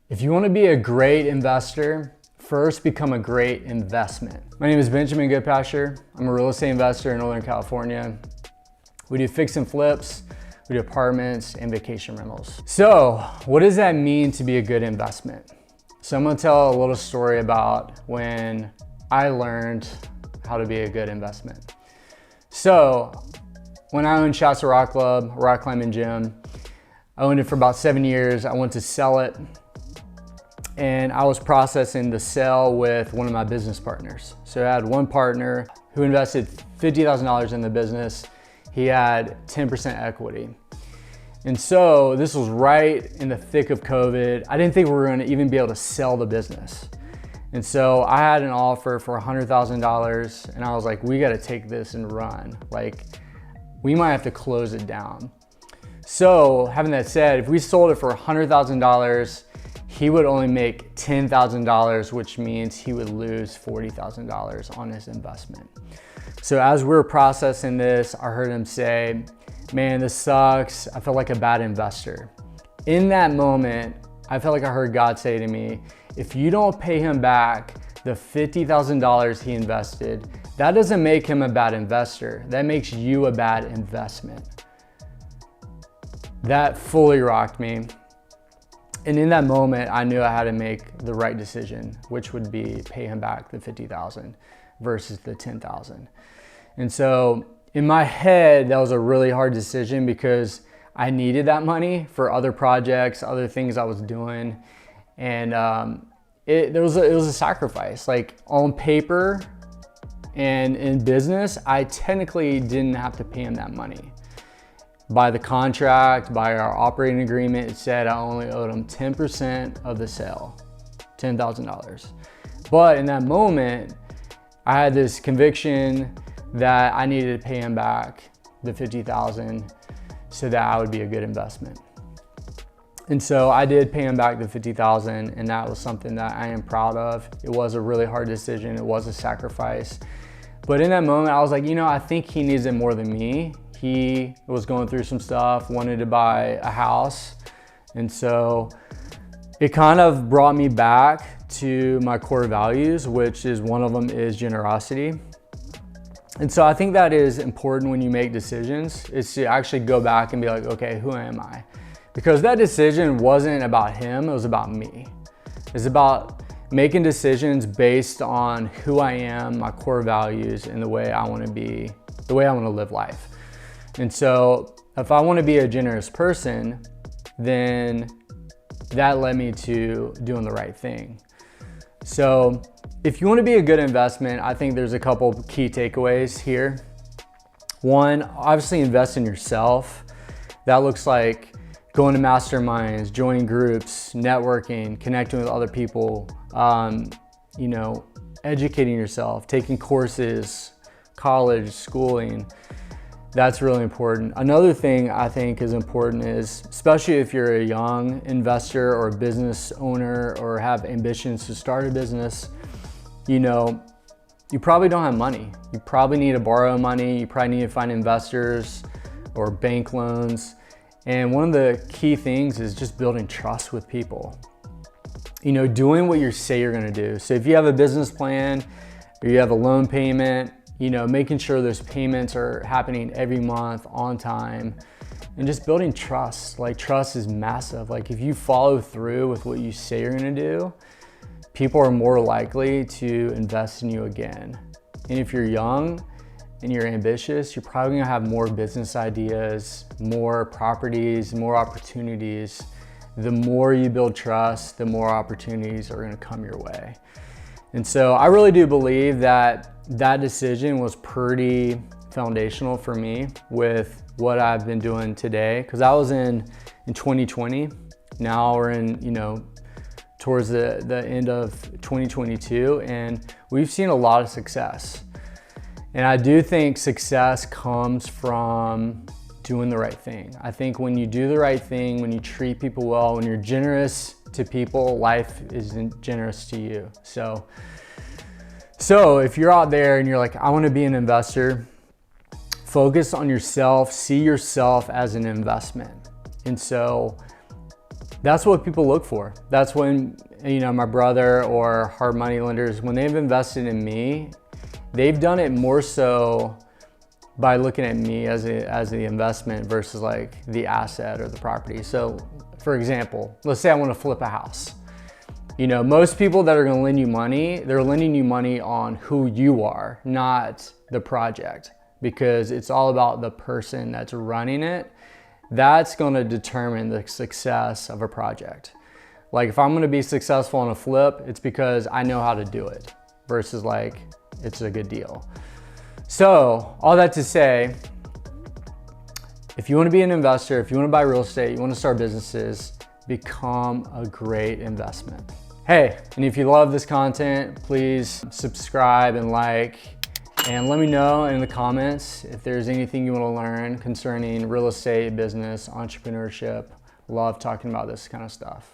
If you want to be a great investor, first become a great investment. My name is Benjamin Goodpasture. I'm a real estate investor in Northern California. We do fix and flips, we do apartments and vacation rentals. So what does that mean to be a good investment? So I'm gonna tell a little story about when I learned how to be a good investment. So when I owned Shasta Rock Club, rock climbing gym, I owned it for about 7 years. I went to sell it, and I was processing the sale with one of my business partners. So I had one partner who invested $50,000 in the business. He had 10% equity. And so this was right in the thick of COVID. I didn't think we were gonna even be able to sell the business. And so I had an offer for $100,000, and I was like, we gotta take this and run. Like, we might have to close it down. So having that said, if we sold it for $100,000, he would only make $10,000, which means he would lose $40,000 on his investment. So as we were processing this, I heard him say, man, this sucks. I felt like a bad investor. In that moment, I felt like I heard God say to me, if you don't pay him back the $50,000 he invested, that doesn't make him a bad investor. That makes you a bad investment. That fully rocked me. And in that moment, I knew I had to make the right decision, which would be pay him back the $50,000 versus the $10,000. And so in my head, that was a really hard decision because I needed that money for other projects, other things I was doing. And it was a sacrifice. Like on paper and in business, I technically didn't have to pay him that money. By the contract, by our operating agreement, it said I only owed him 10% of the sale, $10,000. But in that moment, I had this conviction that I needed to pay him back the $50,000 so that I would be a good investment. And so I did pay him back the $50,000, and that was something that I am proud of. It was a really hard decision. It was a sacrifice. But in that moment, I was like, I think he needs it more than me. He was going through some stuff, wanted to buy a house. And so it kind of brought me back to my core values, which is one of them is generosity. And so I think that is important when you make decisions, is to actually go back and be like, okay, who am I? Because that decision wasn't about him, it was about me. It's about making decisions based on who I am, my core values, and the way I want to be, the way I want to live life. And so if I want to be a generous person, then that led me to doing the right thing. So if you want to be a good investment, I think there's a couple key takeaways here. One, obviously invest in yourself. That looks like going to masterminds, joining groups, networking, connecting with other people, educating yourself, taking courses, college, schooling. That's really important. Another thing I think is important is, especially if you're a young investor or a business owner or have ambitions to start a business, you probably don't have money. You probably need to borrow money. You probably need to find investors or bank loans. And one of the key things is just building trust with people. Doing what you say you're gonna do. So if you have a business plan or you have a loan payment, making sure those payments are happening every month on time, and just building trust. Like, trust is massive. Like, if you follow through with what you say you're gonna do, people are more likely to invest in you again. And if you're young and you're ambitious, you're probably gonna have more business ideas, more properties, more opportunities. The more you build trust, the more opportunities are gonna come your way. And so I really do believe that decision was pretty foundational for me with what I've been doing today. Because I was in 2020. Now we're in, towards the end of 2022, and we've seen a lot of success. And I do think success comes from doing the right thing. I think when you do the right thing, when you treat people well, when you're generous to people, life is generous to you. So if you're out there and you're like, I want to be an investor, focus on yourself, see yourself as an investment. And so That's what people look for. That's when, you know, my brother or hard money lenders, when they've invested in me, they've done it more so by looking at me as the investment versus like the asset or the property. So for example, let's say I want to flip a house. You know, most people that are going to lend you money, they're lending you money on who you are, not the project, because it's all about the person that's running it. That's going to determine the success of a project. Like if I'm going to be successful on a flip, it's because I know how to do it versus like it's a good deal. So all that to say, if you want to be an investor, if you want to buy real estate, you want to start businesses, become a great investment. Hey, and if you love this content, please subscribe and like, and let me know in the comments if there's anything you want to learn concerning real estate, business, entrepreneurship. Love talking about this kind of stuff.